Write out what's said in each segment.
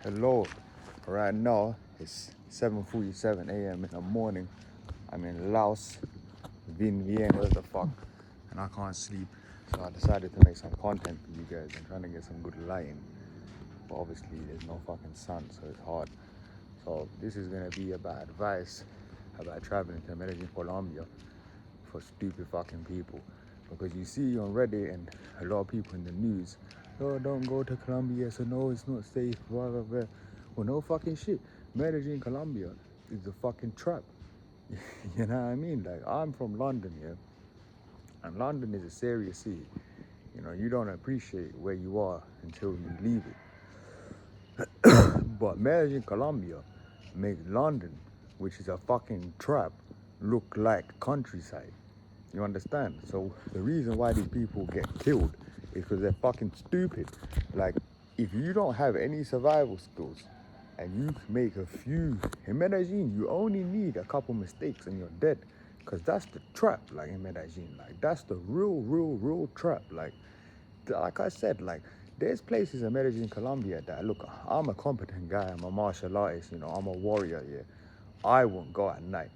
Hello, right now it's 7:47 a.m. in the morning. I'm in Laos, Vien, what the fuck, and I can't sleep. So I decided to make some content for you guys. I'm trying to get some good lighting, but obviously there's no fucking sun, so it's hard. So this is gonna be about advice about traveling to Medellin, Colombia for stupid fucking people. Because you see on Reddit and a lot of people in the news, oh, don't go to Colombia, so no, it's not safe, blah, blah, blah. Well, no fucking shit. Medellin, Colombia is a fucking trap. You know what I mean? Like, I'm from London, yeah? And London is a serious city. You know, you don't appreciate where you are until you leave it. But Medellin, Colombia makes London, which is a fucking trap, look like countryside. You understand? So the reason why these people get killed is because they're fucking stupid. Like, if you don't have any survival skills and you make a few, in Medellin, you only need a couple mistakes and you're dead. Because that's the trap, like in Medellin. Like, that's the real trap. Like I said, like, there's places in Medellin, Colombia that, look, I'm a competent guy, I'm a martial artist, you know, I'm a warrior, yeah. I won't go at night.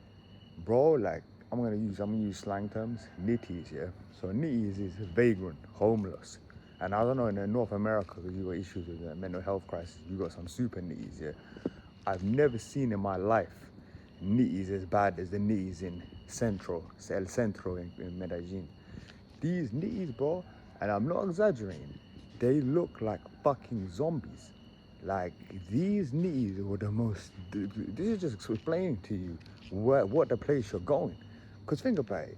Bro, like, I'm gonna use slang terms, nitties, yeah? So nitties is vagrant, homeless. And I don't know, in North America, because you got issues with the mental health crisis, you got some super nitties, yeah? I've never seen in my life nitties as bad as the nitties in El Centro in Medellin. These nitties, bro, and I'm not exaggerating, they look like fucking zombies. Like, these nitties were the most, this is just explaining to you what the place you're going. Because think about it,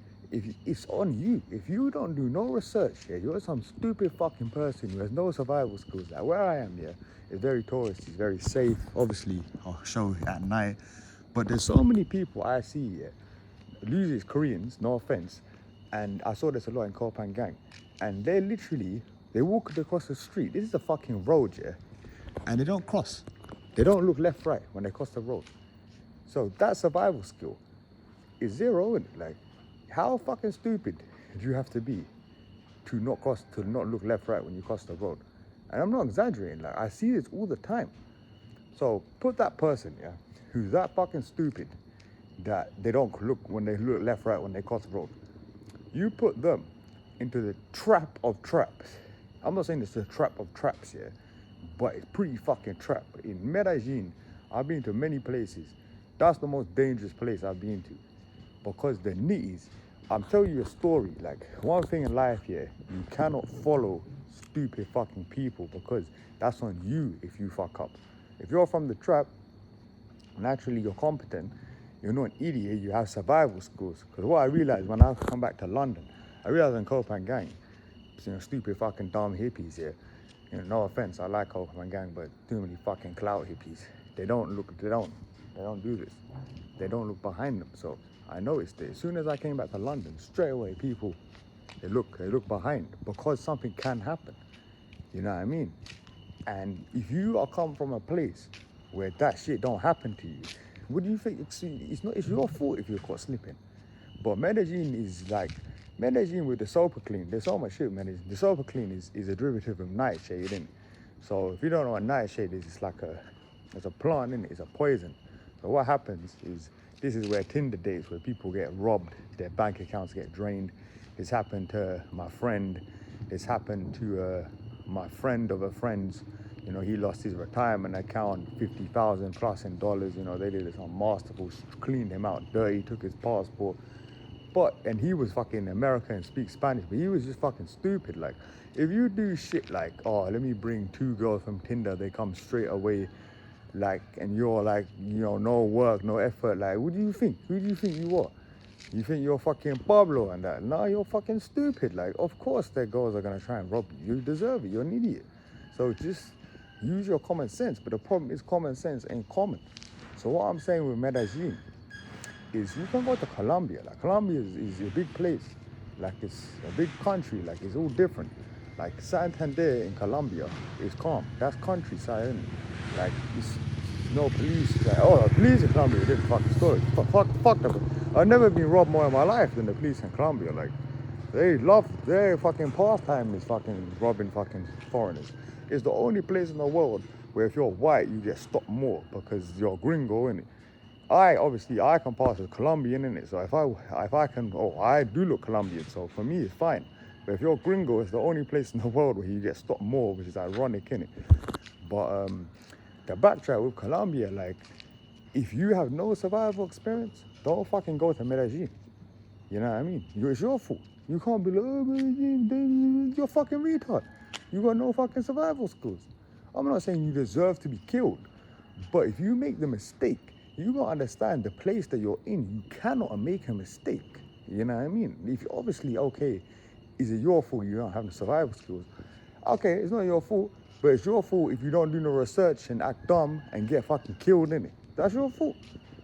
it's on you. If you don't do no research, yeah, you're some stupid fucking person who has no survival skills. Like where I am, yeah, it's very touristy, it's very safe. Obviously, I'll show at night. But there's so many people I see, yeah, usually it's Koreans, no offense, and I saw this a lot in Kopan Gang, and they walk across the street. This is a fucking road, yeah, and they don't cross. They don't look left, right when they cross the road. So that survival skill is zero, isn't it? Like, how fucking stupid do you have to be to not look left, right when you cross the road? And I'm not exaggerating. Like, I see this all the time. So put that person, yeah, who's that fucking stupid that they don't look when they look left, right when they cross the road. You put them into the trap of traps. I'm not saying it's a trap of traps, yeah, but it's pretty fucking trap. In Medellin, I've been to many places. That's the most dangerous place I've been to. Because the nitties, I'm telling you a story. Like, one thing in life here, you cannot follow stupid fucking people because that's on you if you fuck up. If you're from the trap, naturally you're competent, you're not an idiot, you have survival skills. Because what I realized when I come back to London, I realized in Copan Gang, you know, stupid fucking dumb hippies here. You know, no offense, I like Copan Gang, but too many fucking clout hippies. They don't do this. They don't look behind them. So I noticed it. As soon as I came back to London, straight away people, they look behind because something can happen. You know what I mean? And if you are come from a place where that shit don't happen to you, what do you think? It's your fault if you're caught slipping. But Medellin is like, Medellin with the super clean, there's so much shit with Medellin. The super clean is a derivative of nightshade, isn't it? So if you don't know what nightshade is, it's like it's a plant, isn't it? It's a poison. So what happens is, this is where Tinder dates, where people get robbed, their bank accounts get drained. This happened to my friend. This happened to my friend of a friend's. You know, he lost his retirement account, 50,000 plus in dollars. You know, they did this on Masterful, cleaned him out dirty, took his passport. And he was fucking American and speaks Spanish, but he was just fucking stupid. Like, if you do shit like, oh, let me bring 2 girls from Tinder, they come straight away, like, and you're like, you know, no work, no effort, like, what do you think? Who do you think you are? You think you're fucking Pablo and that? No, you're fucking stupid. Like, of course their girls are gonna try and rob you. You deserve it, you're an idiot. So just use your common sense, but the problem is common sense ain't common. So what I'm saying with Medellin is you can go to Colombia. Like, Colombia is a big place. Like, it's a big country. Like, it's all different. Like, Santander in Colombia is calm. That's countryside, isn't it? Like, it's no police. Like, oh, the police in Colombia, different fucking story. Fuck them. I've never been robbed more in my life than the police in Colombia. Like, their fucking pastime is fucking robbing fucking foreigners. It's the only place in the world where if you're white, you get stopped more because you're gringo, innit? I can pass as Colombian, innit? So I do look Colombian, so for me it's fine. But if you're gringo, it's the only place in the world where you get stopped more, which is ironic, innit? But the backtrack with Colombia, like, if you have no survival experience, don't fucking go to Medellin. You know what I mean? It's your fault. You can't be like, oh, man, you're fucking retard. You got no fucking survival skills. I'm not saying you deserve to be killed, but if you make the mistake, you gotta understand the place that you're in. You cannot make a mistake. You know what I mean? If obviously, okay, is it your fault you don't have the survival skills? Okay, it's not your fault, but it's your fault if you don't do no research and act dumb and get fucking killed, innit? That's your fault.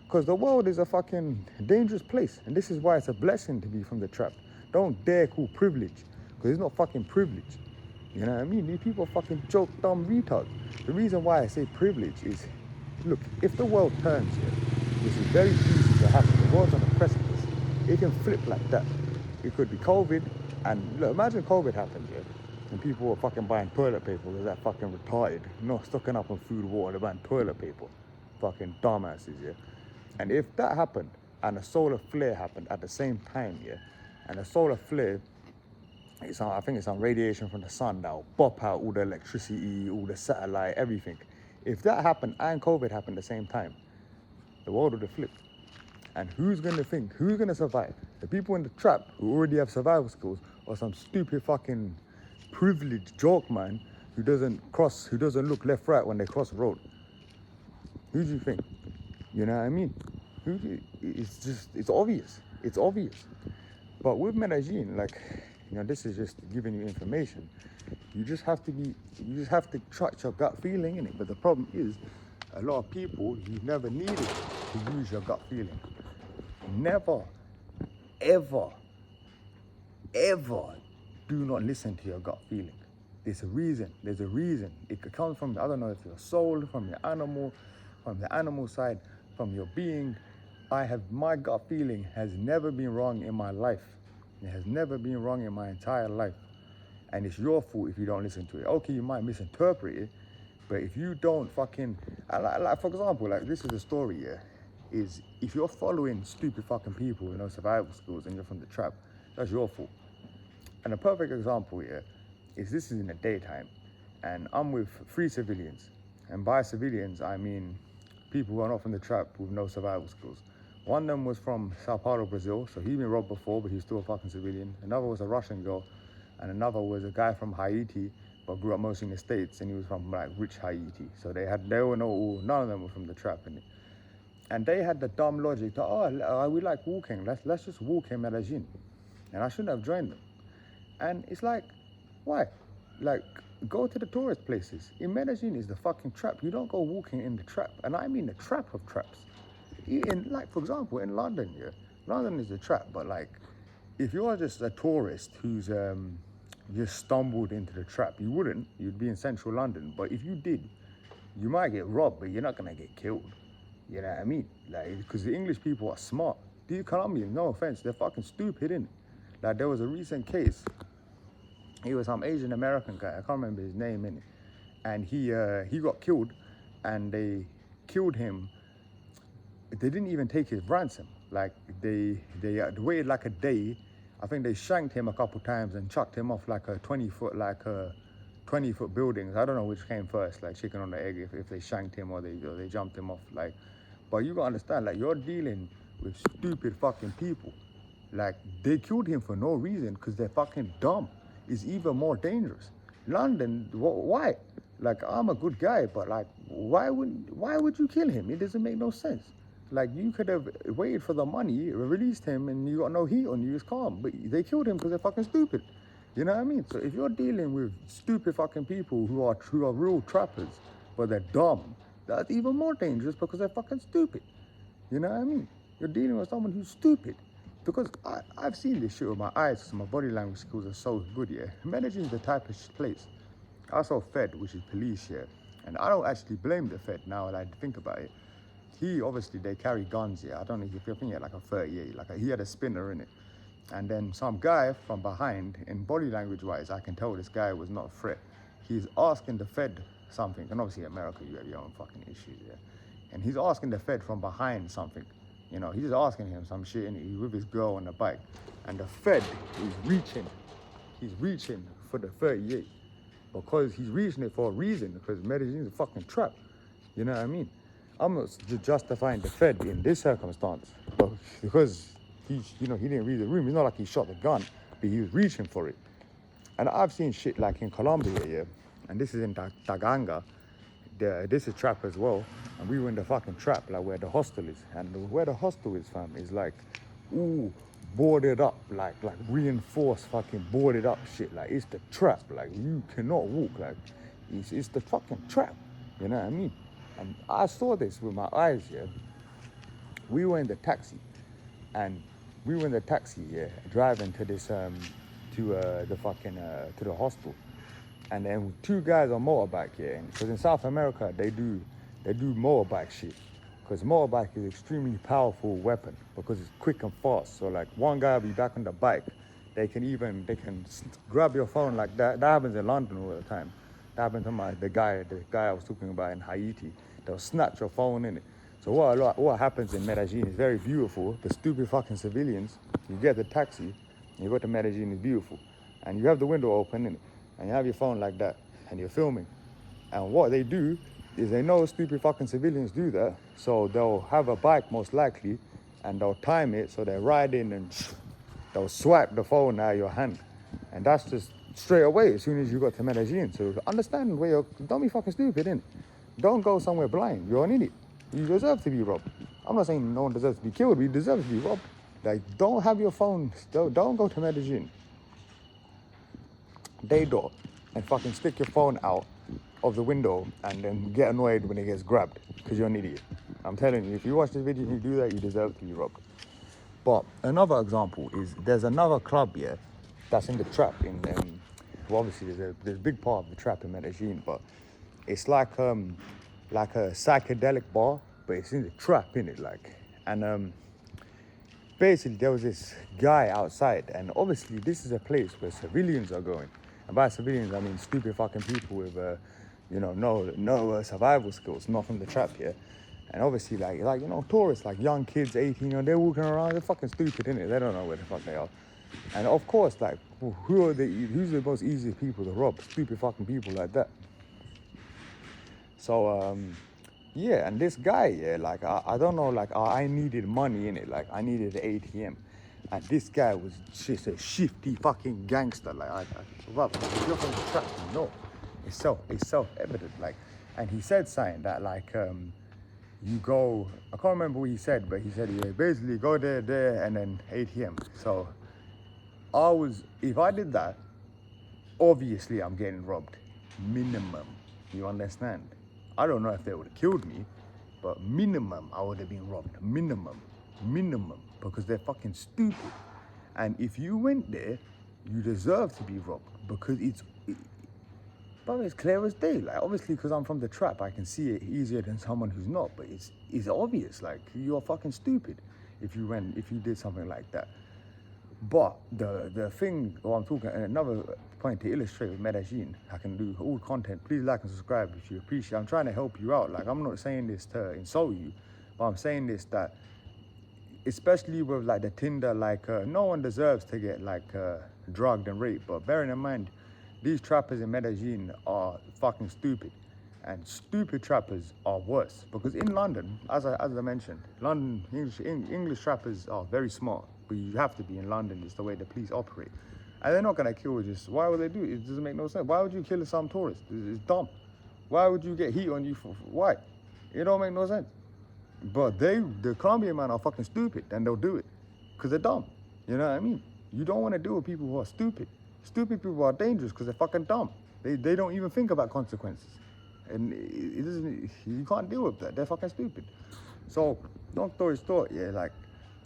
Because the world is a fucking dangerous place. And this is why it's a blessing to be from the trap. Don't dare call privilege. Because it's not fucking privilege. You know what I mean? These people fucking joke dumb retards. The reason why I say privilege is, look, if the world turns here, which is very easy to happen, the world's on a precipice. It can flip like that. It could be COVID. And look, imagine COVID happened here. And people were fucking buying toilet paper because that fucking retarded. Not stocking up on food, water, they're buying toilet paper. Fucking dumbasses, yeah. And if that happened, and a solar flare happened at the same time, yeah, and a solar flare, I think it's some radiation from the sun that will pop out all the electricity, all the satellite, everything. If that happened and COVID happened at the same time, the world would have flipped. And who's gonna survive? The people in the trap who already have survival skills, or some stupid fucking privileged joke man who doesn't look left, right when they cross the road? Who do you think? You know what I mean? It's obvious. It's obvious. But with Medellin, like, this is just giving you information. You just have to trust your gut feeling in it. But the problem is, a lot of people, you never needed to use your gut feeling. Never, ever, ever do not listen to your gut feeling. There's a reason. It could come from, I don't know if your soul, from your animal, from the animal side, from your being. My gut feeling has never been wrong in my life. It has never been wrong in my entire life. And it's your fault if you don't listen to it. Okay, you might misinterpret it, but if you don't fucking, like for example, like this is a story, yeah, is if you're following stupid fucking people with no survival skills and you're from the trap, that's your fault. And a perfect example here is this is in the daytime, and I'm with 3 civilians. And by civilians, I mean people who are not from the trap with no survival skills. One of them was from Sao Paulo, Brazil, so he'd been robbed before, but he's still a fucking civilian. Another was a Russian girl, and another was a guy from Haiti, but grew up mostly in the States, and he was from like rich Haiti. So none of them were from the trap. And they had the dumb logic to, we like walking, let's just walk in Medellin. And I shouldn't have joined them. And it's like, why? Like, go to the tourist places. In Medellin is the fucking trap. You don't go walking in the trap. And I mean the trap of traps. Like, for example, in London, yeah, London is a trap, but like, if you're just a tourist who's just stumbled into the trap, you'd be in central London. But if you did, you might get robbed, but you're not gonna get killed. You know what I mean? Like, because the English people are smart. These Colombians, no offense, they're fucking stupid, innit? Like, there was a recent case. He was some Asian American guy, I can't remember his name, innit? And he got killed, and they killed him. They didn't even take his ransom. Like, they waited like a day. I think they shanked him a couple times and chucked him off like a 20-foot buildings. I don't know which came first, like chicken or the egg, if they shanked him or they jumped him off. Like, but you gotta understand, like, you're dealing with stupid fucking people. Like, they killed him for no reason because they're fucking dumb. It's even more dangerous. London, why? Like, I'm a good guy, but like, why would you kill him? It doesn't make no sense. Like, you could have waited for the money, released him, and you got no heat on you, it's calm. But they killed him because they're fucking stupid. You know what I mean? So if you're dealing with stupid fucking people who are real trappers, but they're dumb, that's even more dangerous because they're fucking stupid. You know what I mean? You're dealing with someone who's stupid. Because I've seen this shit with my eyes, because my body language skills are so good, yeah. Medellin is the type of place. I saw Fed, which is police here, and I don't actually blame the Fed now that I think about it. Obviously, they carry guns here. I don't know if you're thinking like a 38, he had a spinner in it. And then some guy from behind, in body language wise, I can tell this guy was not a threat. He's asking the Fed something, and obviously America, you have your own fucking issues, yeah. And he's asking the Fed from behind something. You know, he's just asking him some shit, and he's with his girl on the bike. And the Fed is he's reaching for the 38. Because he's reaching it for a reason, because Medellin's a fucking trap. You know what I mean? I'm not justifying the Fed in this circumstance, but because he didn't read the room. It's not like he shot the gun, but he was reaching for it. And I've seen shit like in Colombia, yeah, and this is in Taganga. This is trap as well, and we were in the fucking trap, like where the hostel is, and where the hostel is, fam, is like, ooh, boarded up, like reinforced fucking boarded up shit. Like it's the trap. Like you cannot walk. Like it's the fucking trap. You know what I mean? And I saw this with my eyes. Yeah, we were in the taxi, yeah, driving to this to the hostel, and then two guys on motorbike, yeah, because in South America they do motorbike shit, because motorbike is extremely powerful weapon because it's quick and fast. So like one guy will be back on the bike, they can grab your phone like that. That happens in London all the time. That happened to the guy I was talking about in Haiti. They'll snatch your phone in it. So what happens in Medellin is very beautiful. The stupid fucking civilians, you get the taxi, you go to Medellin, it's beautiful, and you have the window open in it, and you have your phone like that, and you're filming. And what they do is they know stupid fucking civilians do that, so they'll have a bike most likely, and they'll time it so they ride in and they'll swipe the phone out of your hand, and that's just straight away as soon as you got to Medellin. So understand where don't be fucking stupid, innit? Don't go somewhere blind. You're an idiot. You deserve to be robbed. I'm not saying no one deserves to be killed, but you deserve to be robbed. Like, don't have your phone, don't go to Medellin day door and fucking stick your phone out of the window and then get annoyed when it gets grabbed because you're an idiot. I'm telling you, if you watch this video and you do that, you deserve to be robbed. But another example is there's another club here that's in the trap well, obviously there's a big part of the trap in Medellin, but it's like a psychedelic bar, but it's in the trap, innit? Like, and basically there was this guy outside, and obviously this is a place where civilians are going, and by civilians I mean stupid fucking people with no survival skills, not from the trap here. And obviously like tourists, like young kids, 18, they're walking around, they're fucking stupid, innit? They don't know where the fuck they are. And of course, like, who's the most easiest people to rob? Stupid fucking people like that. So yeah, and this guy, yeah, like I don't know, like I needed money in it, like I needed an ATM, and this guy was just a shifty fucking gangster. Like if you're from the trap, you know, it's self-evident. Like, and he said something that like you go, I can't remember what he said, but he said yeah, basically go there, and then ATM. So if I did that, obviously I'm getting robbed, minimum. You understand? I don't know if they would have killed me, but minimum I would have been robbed. Minimum, because they're fucking stupid. And if you went there, you deserve to be robbed because it's clear as day. Like obviously, because I'm from the trap, I can see it easier than someone who's not. But it's obvious. Like you're fucking stupid if you did something like that. But the thing, I'm talking, and another point to illustrate with Medellin, I can do all content. Please like and subscribe if you appreciate. I'm trying to help you out. Like I'm not saying this to insult you, but I'm saying this that, especially with like the Tinder, like no one deserves to get like drugged and raped. But bearing in mind, these trappers in Medellin are fucking stupid, and stupid trappers are worse. Because in London, as I mentioned, London English trappers are very smart. But you have to be in London, it's the way the police operate. And they're not gonna kill just, why would they do it? It doesn't make no sense. Why would you kill some tourist? It's dumb. Why would you get heat on you for why? It don't make no sense. But the Colombian man are fucking stupid, and they'll do it. Because they're dumb. You know what I mean? You don't wanna deal with people who are stupid. Stupid people are dangerous because they're fucking dumb. They don't even think about consequences. And you can't deal with that. They're fucking stupid. So, long story short, yeah, like,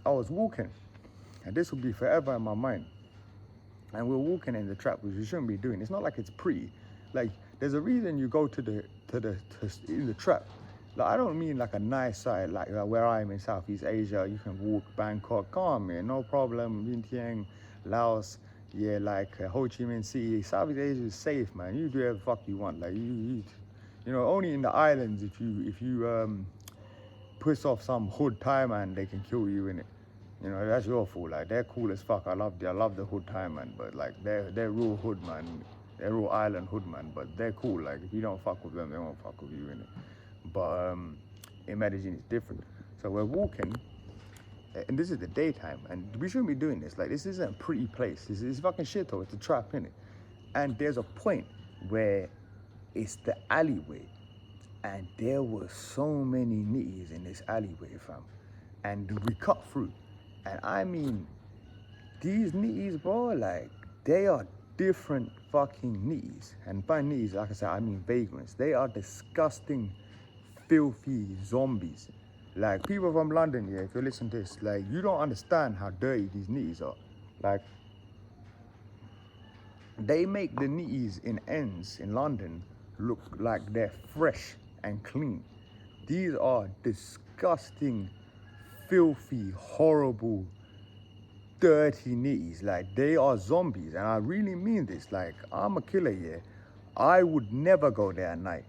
I was walking, and this will be forever in my mind. And we're walking in the trap, which you shouldn't be doing. It's not like it's pretty. Like, there's a reason you go in the trap, Like, I don't mean like a nice side, like where I am in Southeast Asia. You can walk Bangkok, come on, man, no problem. Vientiane, Laos, yeah, like Ho Chi Minh City. Southeast Asia is safe, man. You do whatever the fuck you want. Like you know, only in the islands if you piss off some hood Thai man, they can kill you in it. You know, that's your fault. Like, they're cool as fuck. I love the hood Thai man, but like they're real hood man. They're real island hood man, but they're cool. Like, if you don't fuck with them, they won't fuck with you in it. But in Medellin it's different. So we're walking, and this is the daytime, and we shouldn't be doing this. Like, this isn't a pretty place. This is fucking shit though. It's a trap, innit? And there's a point where it's the alleyway, and there were so many nitties in this alleyway, fam. And we cut through, and I mean, these nitties, bro, like, they are different fucking nitties. And by nitties, like I said, I mean vagrants. They are disgusting, filthy zombies. Like, people from London, yeah, if you listen to this, like, you don't understand how dirty these nitties are. Like, they make the nitties in ends in London look like they're fresh and clean. These are disgusting, filthy, horrible, dirty nitties. Like, they are zombies, and I really mean this. Like, I'm a killer, yeah. I would never go there at night.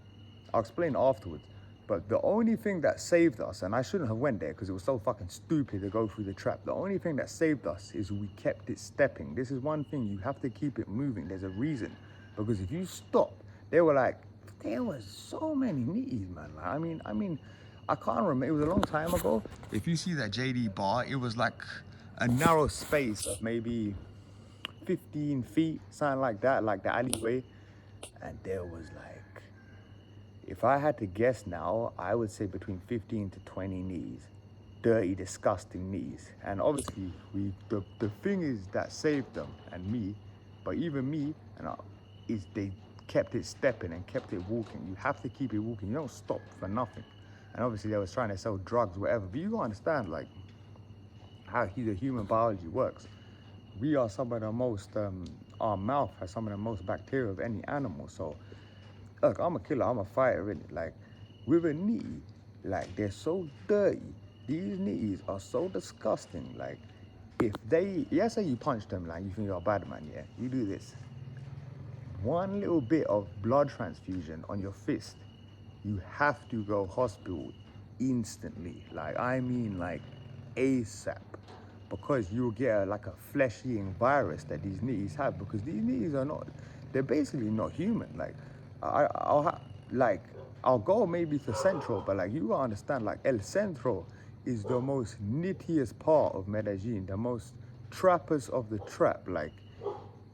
I'll explain afterwards. But the only thing that saved us, and I shouldn't have went there because it was so fucking stupid to go through the trap. The only thing that saved us is we kept it stepping. This is one thing, you have to keep it moving. There's a reason. Because if you stop, they were like, there was so many nitties, man. Like, I mean, I can't remember. It was a long time ago. If you see that JD bar, it was like a narrow space of maybe 15 feet, something like that, like the alleyway. And there was like, if I had to guess now, I would say between 15 to 20 knees. Dirty, disgusting knees. And obviously, the thing is that saved them and me, but even me, is they kept it stepping and kept it walking. You have to keep it walking. You don't stop for nothing. And obviously, they was trying to sell drugs, whatever. But you gotta understand, like, how the human biology works. We are some of the most, our mouth has some of the most bacteria of any animal. So, look, I'm a killer, I'm a fighter, innit? Like, with a knee, like, they're so dirty. These knees are so disgusting. Like, if they, yes, say you punch them, like, you think you're a bad man, yeah? You do this. One little bit of blood transfusion on your fist, you have to go hospital instantly. Like, I mean, like, ASAP. Because you'll get like a flesh-eating virus that these knees have. Because these knees are not, they're basically not human. Like, I'll go maybe to Central, but like, you gotta understand, like, El Centro is the most nittiest part of Medellin, the most trappers of the trap. Like,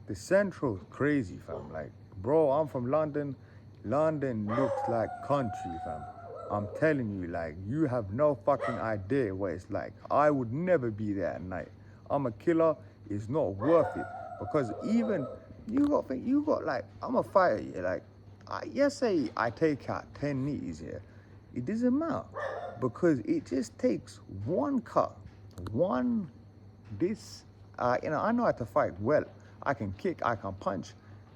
the Central's crazy, fam. Like, bro, I'm from London. London looks like country, fam. I'm telling you, like, you have no fucking idea what it's like. I would never be there at night. I'm a killer. It's not worth it. Because even, you got like, I'm a fighter, yeah. Like, yes, say I take out 10 knees, yeah. It doesn't matter. Because it just takes one cut, this, you know, I know how to fight well. I can kick, I can punch.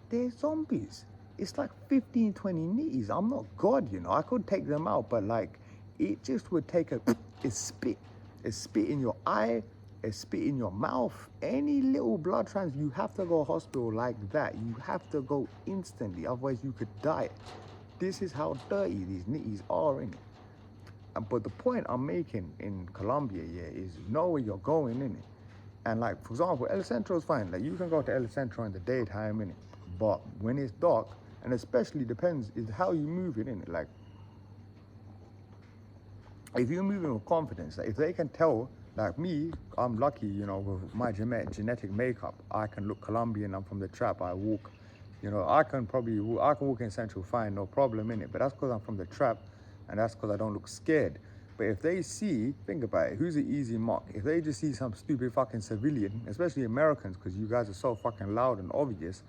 They're zombies. It's like 15, 20 knees. I'm not God, you know. I could take them out, but like, it just would take it's spit. It's spit in your eye, it's spit in your mouth. Any little blood transfusion, you have to go to hospital like that. You have to go instantly, otherwise you could die. This is how dirty these knees are, innit? But the point I'm making in Colombia, yeah, is know where you're going, innit? And like, for example, El Centro is fine. Like, you can go to El Centro in the daytime, innit? But when it's dark, and especially depends is how you move it, innit? Like, if you're moving with confidence, like, if they can tell, like me, I'm lucky, you know, with my genetic makeup, I can look Colombian, I'm from the trap, I walk, you know, I can walk in Central fine, no problem, innit? But that's because I'm from the trap, and that's because I don't look scared. But if they see, think about it, who's an easy mark? If they just see some stupid fucking civilian, especially Americans, because you guys are so fucking loud and obvious,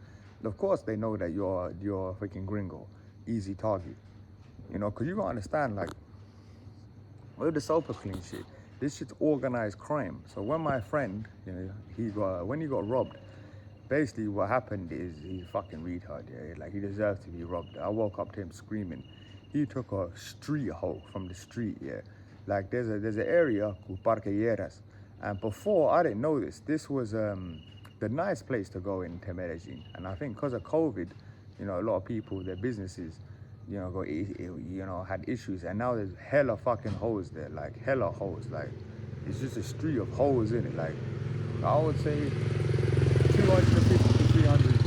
of course they know that you're a freaking gringo, easy target. You know, because you gotta understand, like, with the super clean shit, this shit's organized crime. So when my friend, you know, when he got robbed, basically what happened is he's fucking retard, yeah? Like, he deserves to be robbed. I woke up to him screaming. he took a street hoe from the street, yeah. Like there's an area called Parque Lleras. And before, I didn't know this. This was the nice place to go into Medellin. And I think because of COVID, you know, a lot of people, their businesses, you know, had issues. And now there's hella fucking hoes there, like hella hoes. Like it's just a street of hoes in it. Like I would say 250 to 300.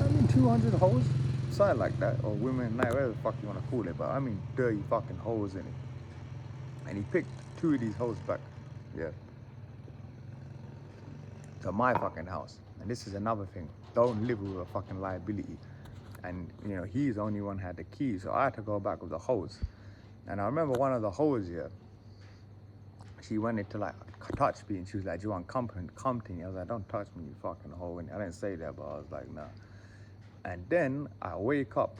I mean 200 hoes, something like that, or women, whatever the fuck you want to call it. But I mean dirty fucking hoes in it. And he picked 2 of these hoes back, yeah, to my fucking house. And this is another thing. Don't live with a fucking liability. And, you know, he's the only one who had the keys, so I had to go back with the hose. And I remember one of the hoes here, she wanted to, like, touch me, and she was like, do you want come to me? I was like, don't touch me, you fucking hoe. And I didn't say that, but I was like, nah. And then I wake up,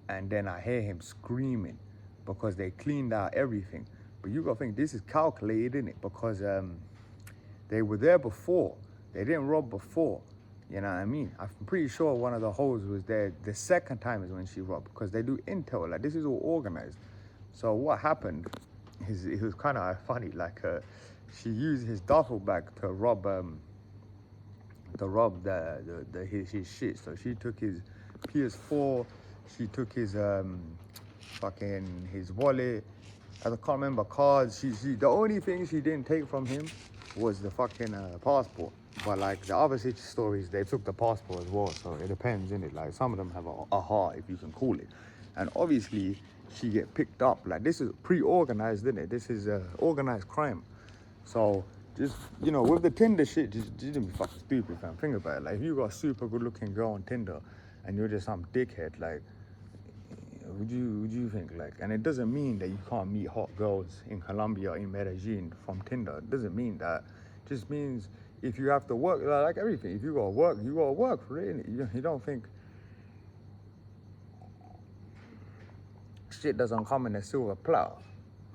and then I hear him screaming because they cleaned out everything. But you gotta think, this is calculated, innit? Because they were there before. They didn't rob before. You know what I mean? I'm pretty sure one of the hoes was there the second time is when she robbed, because they do intel. Like, this is all organized. So what happened is, it was kind of funny. Like, she used his duffel bag to rob his shit. So she took his PS4. She took his his wallet. I can't remember cards. She the only thing she didn't take from him was the fucking passport. But like the other stories, they took the passport as well. So it depends, innit? Like some of them have a heart, if you can call it. And obviously she get picked up. Like this is pre-organized, innit? This is organized crime. So just, you know, with the Tinder shit, just don't be fucking stupid, fam. Think about it. Like if you got a super good looking girl on Tinder and you're just some dickhead, like would you think, like, and it doesn't mean that you can't meet hot girls in Colombia, in Medellin from Tinder. It doesn't mean that. It just means if you have to work, like everything, if you gotta work for it. You don't think shit doesn't come in a silver platter.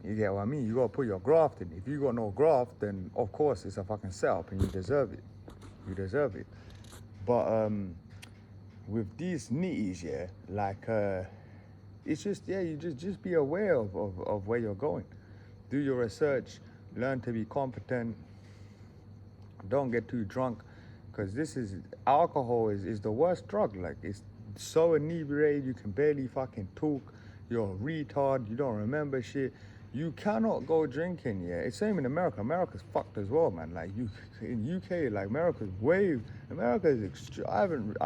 You get what I mean? You gotta put your graft in. If you got no graft, then of course it's a fucking setup and you deserve it. You deserve it. But with these nitties, yeah, like it's just, yeah, you just be aware of where you're going. Do your research, learn to be competent. Don't get too drunk, because alcohol is the worst drug. Like, it's so inebriated, you can barely fucking talk. You're a retard, you don't remember shit. You cannot go drinking, yeah. It's same in America. America's fucked as well, man. Like, in UK, like, I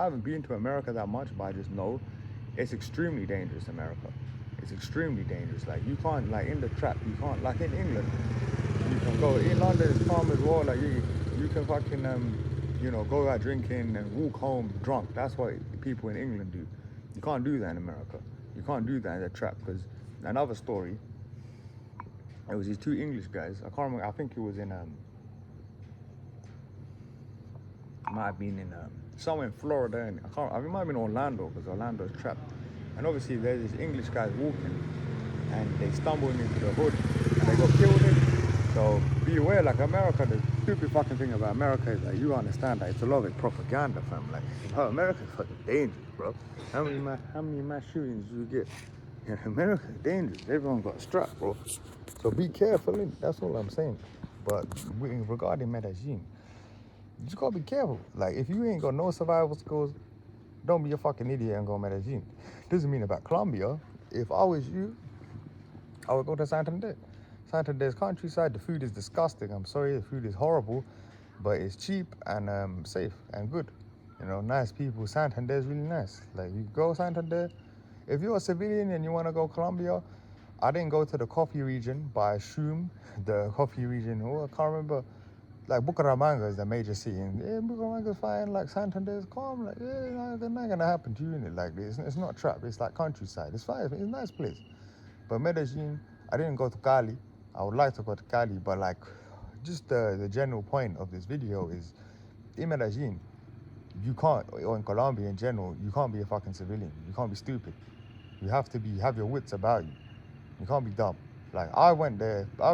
haven't been to America that much, but I just know it's extremely dangerous, America. It's extremely dangerous. Like, you can't, like, in the trap, you can't, like in England, you can go, in London it's calm as well. Like, you can fucking, you know, go out drinking and walk home drunk. That's what people in England do. You can't do that in America. You can't do that in the trap, because another story, it was these 2 English guys. I can't remember, I think it was in, might have been in, somewhere in Florida, and it might have been Orlando, because Orlando's trapped. And obviously there's these English guys walking, and they stumbled into the hood, and they got killed in. So be aware, like America, the stupid fucking thing about America is, like, you understand that it's a lot of propaganda, fam. Like, America's fucking dangerous, bro. How many mass shootings do you get? In America, dangerous. Everyone got strapped, bro. So be careful, that's all I'm saying. But regarding Medellin, you just gotta be careful. Like, if you ain't got no survival skills, don't be a fucking idiot and go Medellin. Doesn't mean about Colombia. If I was you, I would go to Santander. Santander's countryside, the food is disgusting. I'm sorry, the food is horrible, but it's cheap and safe and good. You know, nice people. Santander's really nice. Like, you go Santander. If you're a civilian and you want to go Colombia, I didn't go to the coffee region, but I assume the coffee region, I can't remember, like Bucaramanga is the major city, and yeah, Bucaramanga's fine, like Santander's calm, like, yeah, they're not gonna happen to you in it. Like, it's not trap, it's like countryside, it's fine, it's a nice place. But Medellin, I didn't go to Cali. I would like to go to Cali, but like, just the general point of this video is, in Medellin, you can't, or in Colombia in general, you can't be a fucking civilian. You can't be stupid. You have to have your wits about you. You can't be dumb. Like, I went there, I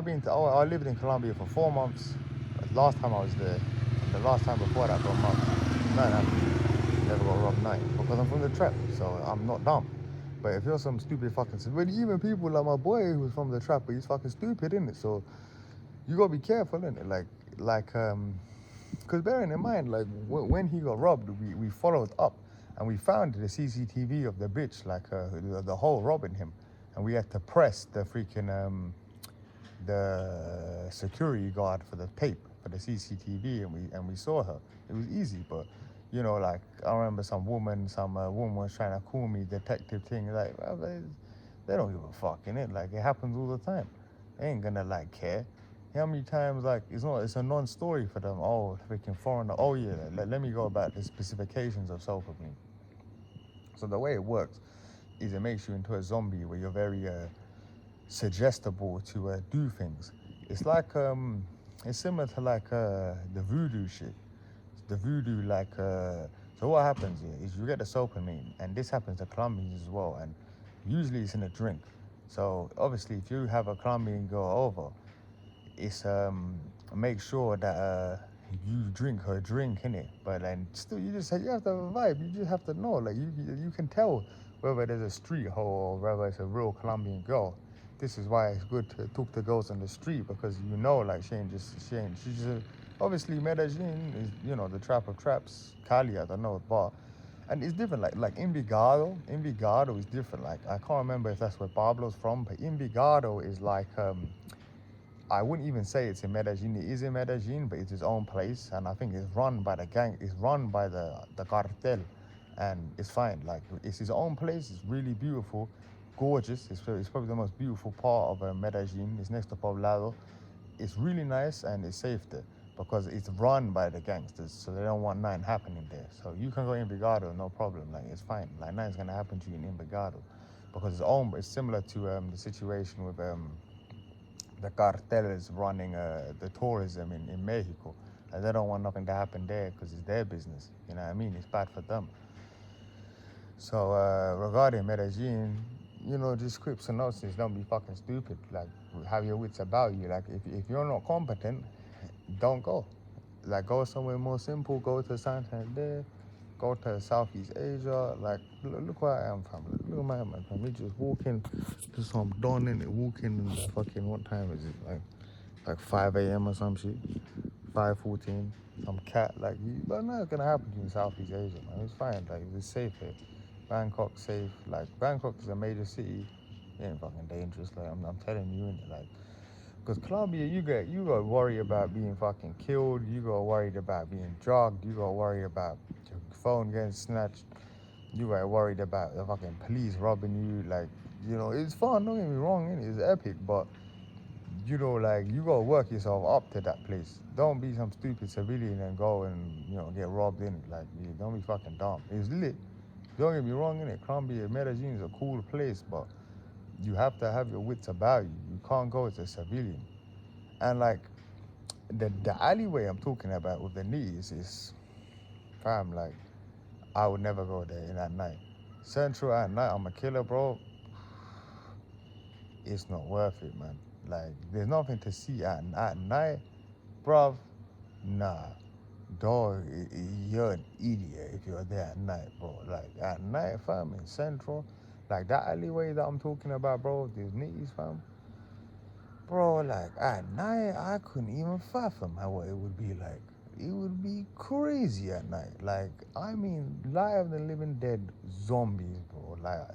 lived in Colombia for 4 months. Last time I was there, the last time before that for a month, man, I never got robbed night, because I'm from the trap, so I'm not dumb. But if you're some stupid fucking, but even people like my boy who's from the trap, but he's fucking stupid, innit? So you gotta be careful, innit? Because bearing in mind, like when he got robbed, we followed up and we found the CCTV of the bitch, like the whole robbing him, and we had to press the freaking the security guard for the tape for the CCTV, and we saw her. It was easy, but you know, like I remember some woman was trying to call me detective thing. Like, well, they don't give a fuck in it. Like it happens all the time. They ain't gonna like care. How many times like it's a non-story for them. Oh, freaking foreigner. Oh yeah, let me go about the specifications of sulfapine. So the way it works is it makes you into a zombie where you're very suggestible to do things. It's like it's similar to like the voodoo shit. The voodoo like so what happens here is you get the dopamine, and this happens to Colombians as well, and usually it's in a drink. So obviously if you have a Colombian girl over, it's make sure that you drink her drink in it, but then still you have to have a vibe. You just have to know, like you can tell whether there's a street hoe or whether it's a real Colombian girl. This is why it's good to talk to girls on the street, because you know, like she's just obviously Medellin is, you know, the trap of traps. Cali, I don't know, but and it's different. Like Envigado is different. Like I can't remember if that's where Pablo's from, but Envigado is like I wouldn't even say it's in Medellin. It is in Medellin, but it's its own place, and I think it's run by the gang. It's run by the cartel, and it's fine. Like it's his own place. It's really beautiful, gorgeous. It's probably the most beautiful part of Medellin. It's next to Poblado. It's really nice and it's safe there because it's run by the gangsters, so they don't want nothing happening there. So you can go in Envigado, no problem. Like it's fine. Like nothing's gonna happen to you in Envigado because it's own. It's similar to the situation with the cartel is running the tourism in Mexico. And they don't want nothing to happen there because it's their business. You know what I mean? It's bad for them. So regarding Medellin, you know, just quick synopsis, don't be fucking stupid. Like, have your wits about you. Like, if you're not competent, don't go. Like, go somewhere more simple. Go to Santander. Go to Southeast Asia. Like, look where I am, fam. Look at my man, fam. We just walking to some dawn in it. Walking in the fucking, what time is it? Like 5 a.m. or some shit. 5:14. Some cat, like, but nothing's gonna happen to you in Southeast Asia, man. It's fine. Like, it's safe here. Bangkok safe. Like Bangkok is a major city. It ain't fucking dangerous. Like I'm telling you, innit? Like, because Colombia, you got worry about being fucking killed. You got worried about being drugged. You got worried about your phone getting snatched. You got worried about the fucking police robbing you. Like, you know, it's fun. Don't get me wrong, innit? It's epic, but you know, like you gotta work yourself up to that place. Don't be some stupid civilian and go and, you know, get robbed in it. Like, don't be fucking dumb. It's lit. Don't get me wrong, in it. Colombia, Medellin is a cool place, but you have to have your wits about you. You can't go as a civilian. And like the alleyway I'm talking about with the knees is, fam, like I would never go there in at night. Central at night, I'm a killer, bro. It's not worth it, man. Like there's nothing to see at night, bruv. Nah, dog, you're an idiot if you're there at night, bro. Like at night, fam, in Central, like that alleyway that I'm talking about, bro, these niggas, fam. Bro, like at night, I couldn't even fathom how it would be like. It would be crazy at night. Like, I mean, live the living dead zombies, bro. Like,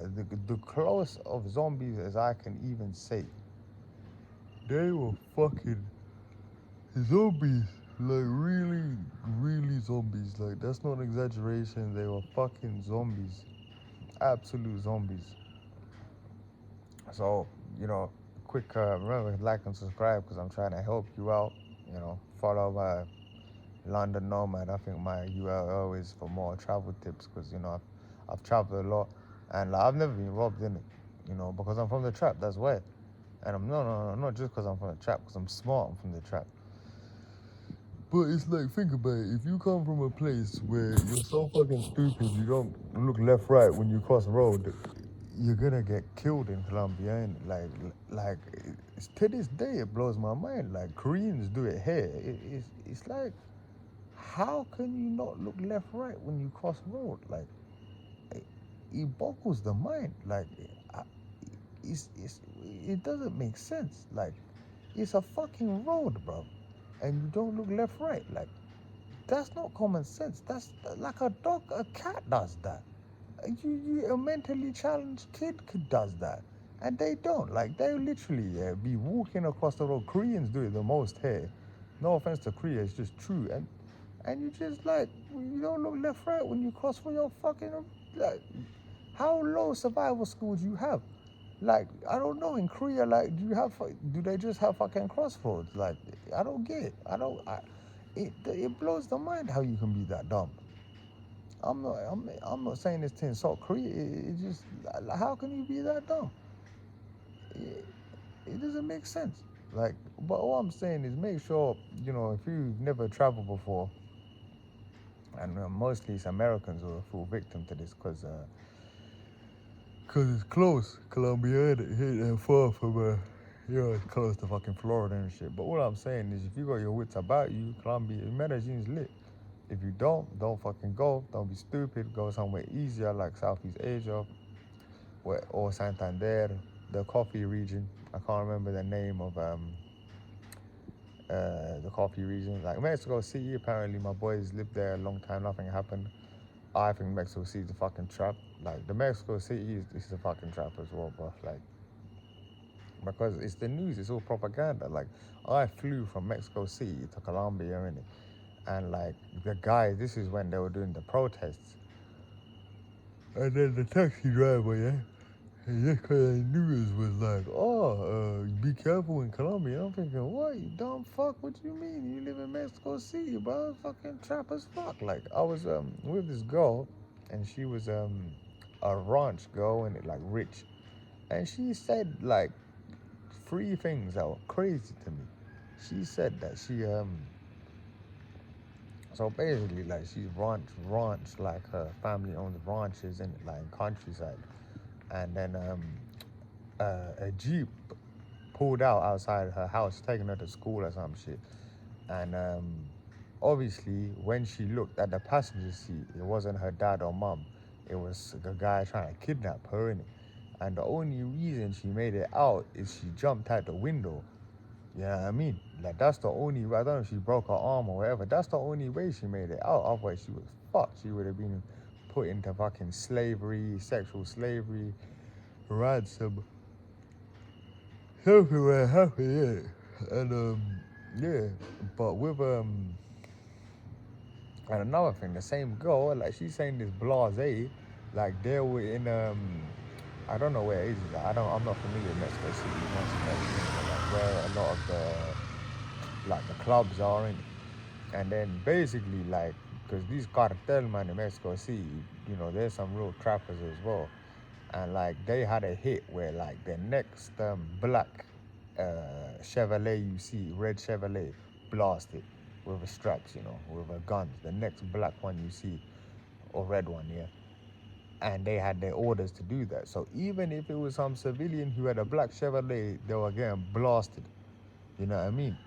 the close of zombies as I can even say. They were fucking zombies. Like, really, really zombies. Like, that's not an exaggeration. They were fucking zombies. Absolute zombies. So, you know, quick, remember, like and subscribe because I'm trying to help you out. You know, follow my London Nomad. I think my URL is for more travel tips because, you know, I've traveled a lot and like, I've never been robbed in it, you know, because I'm from the trap. That's why. And I'm no, not just because I'm from the trap, because I'm smart. I'm from the trap. But it's like, think about it. If you come from a place where you're so fucking stupid, you don't look left, right when you cross the road, you're gonna get killed in Colombia. And like, to this day, it blows my mind. Like, Koreans do it here. It's like, how can you not look left, right when you cross the road? Like, it boggles the mind. Like, it doesn't make sense. Like, it's a fucking road, bro, and you don't look left, right. Like, that's not common sense. That's like a cat does that. A mentally challenged kid does that, and they don't. Like, they literally be walking across the road. Koreans do it the most here. No offense to Korea, it's just true. And you just like, you don't look left, right when you cross for your fucking, like, how low survival skills you have? Like, I don't know, in Korea, like, do they just have fucking crossroads? Like, I don't get it. It blows the mind how you can be that dumb. I'm not saying this to insult Korea. It just, how can you be that dumb? It, it doesn't make sense. Like, but all I'm saying is make sure, if you've never traveled before, and mostly it's Americans who fall victim to this, because it's close. Colombia ain't far from, it's close to fucking Florida and shit. But all I'm saying is, if you got your wits about you, Colombia, Medellin's lit. If you don't fucking go. Don't be stupid. Go somewhere easier like Southeast Asia or Santander, the coffee region. I can't remember the name of the coffee region. Like Mexico City, apparently my boys lived there a long time, nothing happened. I think Mexico City is a fucking trap. Like, the Mexico City is a fucking trap as well, bro. Like, because it's the news, it's all propaganda. Like, I flew from Mexico City to Colombia, innit? And like, the guys, this is when they were doing the protests. And then the taxi driver, yeah, and just because I knew it was like, be careful in Colombia. I'm thinking, what, you dumb fuck? What do you mean? You live in Mexico City, bro. Fucking trap as fuck. Like, I was with this girl, and she was a ranch girl, and like rich. And she said like three things that were crazy to me. She said that she so basically, like, she's ranch, like her family owns ranches in like countryside, and then a jeep pulled out outside her house, taking her to school or some shit, and obviously when she looked at the passenger seat, it wasn't her dad or mom, it was a guy trying to kidnap her, innit? And the only reason she made it out is she jumped out the window. You know what I mean? Like, that's the only, I don't know if she broke her arm or whatever. That's the only way she made it out. Otherwise, she was fucked. She would have been put into fucking slavery, sexual slavery, ransom. Something would happen, yeah. And, yeah. But with, and another thing, the same girl, like, she's saying this blase, like, they were in, I don't know where it is. I'm not familiar with Mexico City, like, where a lot of the clubs are in. And then basically, like, because these cartel man in Mexico City, there's some real trappers as well. And like, they had a hit where like the next black Chevrolet you see, red Chevrolet, blasted with a straps, with a gun. The next black one you see, or red one, yeah. And they had their orders to do that. So even if it was some civilian who had a black Chevrolet, they were getting blasted. You know what I mean?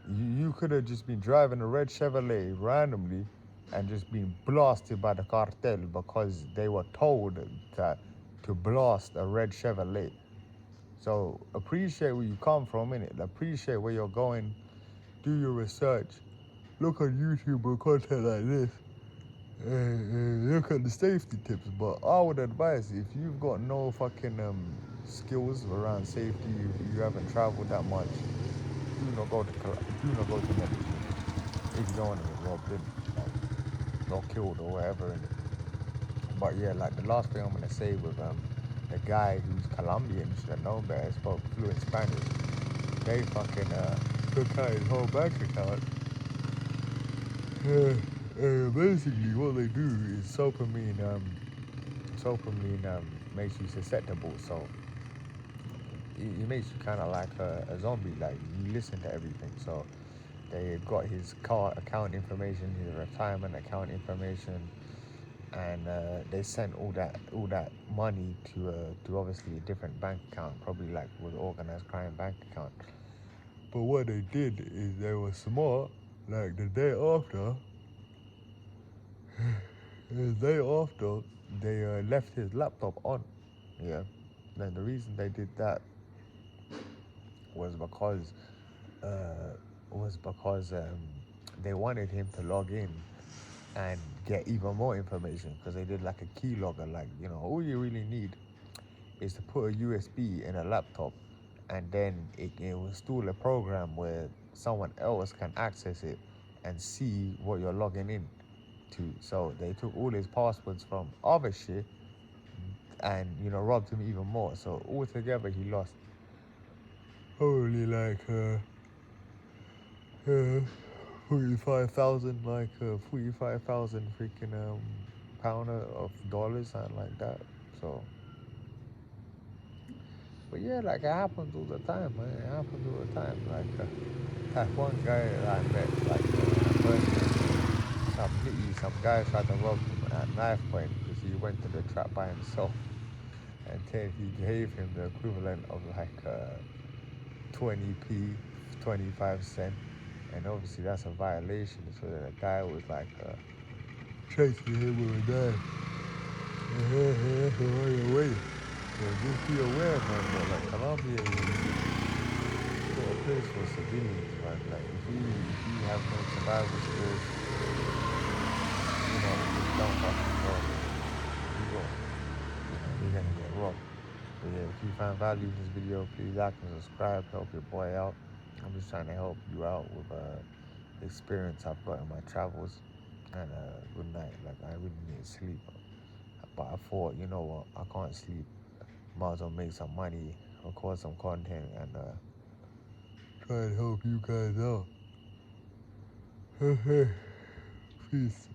You could have just been driving a red Chevrolet randomly and just been blasted by the cartel because they were told that to blast a red Chevrolet. So appreciate where you come from, innit? Appreciate where you're going. Do your research. Look on YouTube or content like this. And look at the safety tips. But I would advise, if you've got no fucking skills around safety, if you haven't traveled that much, do not go to Medellin if you don't want to get robbed in, like, or killed or whatever in it. But yeah, like, the last thing I'm gonna say with the guy who's Colombian, should have known better, spoke fluent Spanish. They fucking took out his whole bank account. Basically what they do is dopamine makes you susceptible, so it makes you kind of like a zombie. Like, you listen to everything. So they got his car account information, his retirement account information, and they sent all that money to obviously a different bank account, probably like with organized crime bank account. But what they did is they were smart. Like, the day after, The day after, they left his laptop on. Yeah. And the reason they did that was because uh, they wanted him to log in and get even more information because they did like a keylogger. Like, all you really need is to put a USB in a laptop, and then it will install a program where someone else can access it and see what you're logging in to. So they took all his passwords from other shit and robbed him even more. So altogether he lost only like uh 45,000, 45,000 freaking pound of dollars and like that. So, but yeah, like it happens all the time, man. It happens all the time. Like that one guy that I met, like some guy tried to rob him at knife point because he went to the trap by himself, and then he gave him the equivalent of like 20p, 25 cent, and obviously that's a violation. So the guy was like chasing him with a knife. Right away. So just be aware, man, that like Colombia is not a place for civilians, man. Like if you have no survival skills, just don't fucking go. You go, you're gonna get robbed. But yeah, if you find value in this video, please like and subscribe. Help your boy out. I'm just trying to help you out with the experience I've got in my travels. And good night. Like I really need sleep, but I thought, you know what, I can't sleep. Might as well make some money, record some content, and try and help you guys out. Peace.